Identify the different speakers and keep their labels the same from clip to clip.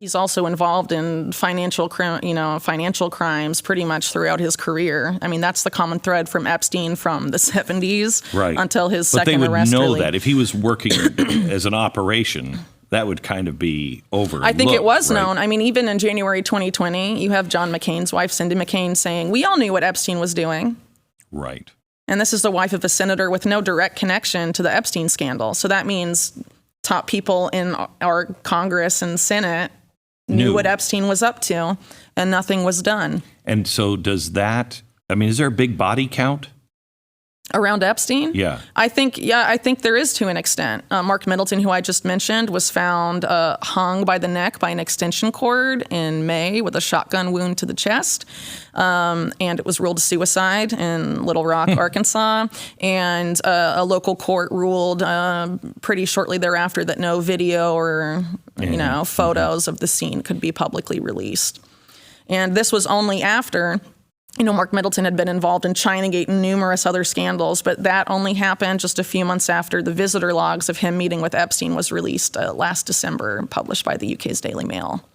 Speaker 1: He's also involved in financial crimes pretty much throughout his career. I mean, that's the common thread from Epstein from the 70s until his second arrest.
Speaker 2: But they would know that. If he was working as an operation, that would kind of be overlooked.
Speaker 1: I think it was known. I mean, even in January 2020, you have John McCain's wife, Cindy McCain, saying, we all knew what Epstein was doing.
Speaker 2: Right.
Speaker 1: And this is the wife of a senator with no direct connection to the Epstein scandal. So that means top people in our Congress and Senate knew what Epstein was up to, and nothing was done.
Speaker 2: And so does that, I mean, is there a big body count?
Speaker 1: Around Epstein?
Speaker 2: Yeah.
Speaker 1: I think there is to an extent. Mark Middleton, who I just mentioned, was found hung by the neck by an extension cord in May with a shotgun wound to the chest. And it was ruled a suicide in Little Rock, Arkansas. And a local court ruled pretty shortly thereafter that no video or, photos of the scene could be publicly released. And this was only after... Mark Middleton had been involved in Chinagate and numerous other scandals, but that only happened just a few months after the visitor logs of him meeting with Epstein was released last December, published by the UK's Daily Mail.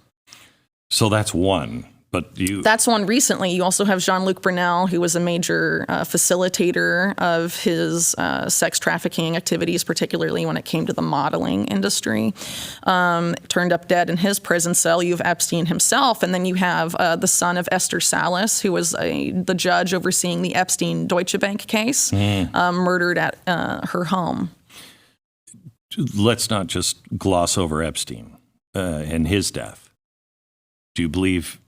Speaker 2: So that's one.
Speaker 1: That's one recently. You also have Jean-Luc Brunel, who was a major facilitator of his sex trafficking activities, particularly when it came to the modeling industry. Turned up dead in his prison cell. You have Epstein himself, and then you have the son of Esther Salas, who was the judge overseeing the Epstein Deutsche Bank case, murdered at her home.
Speaker 2: Let's not just gloss over Epstein and his death. Do you believe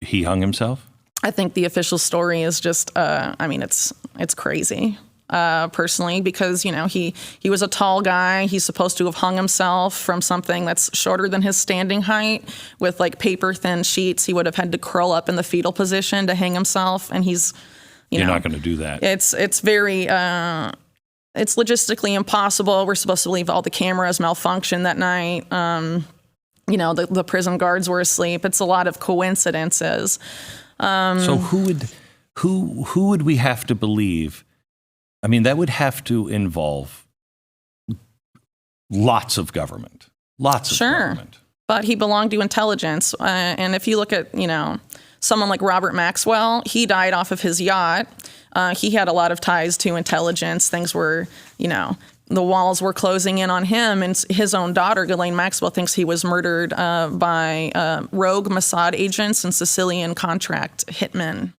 Speaker 2: he hung himself?
Speaker 1: I think the official story is just, it's crazy, personally, because, he was a tall guy. He's supposed to have hung himself from something that's shorter than his standing height with like paper thin sheets. He would have had to curl up in the fetal position to hang himself. And he's,
Speaker 2: You're not going to do that.
Speaker 1: It's very, it's logistically impossible. We're supposed to believe all the cameras malfunctioned that night. The prison guards were asleep. It's a lot of coincidences.
Speaker 2: So who would we have to believe? I mean, that would have to involve lots of government. Lots of government.
Speaker 1: But he belonged to intelligence. And if you look at, someone like Robert Maxwell, he died off of his yacht. He had a lot of ties to intelligence. Things were, the walls were closing in on him, and his own daughter, Ghislaine Maxwell, thinks he was murdered by rogue Mossad agents and Sicilian contract hitmen.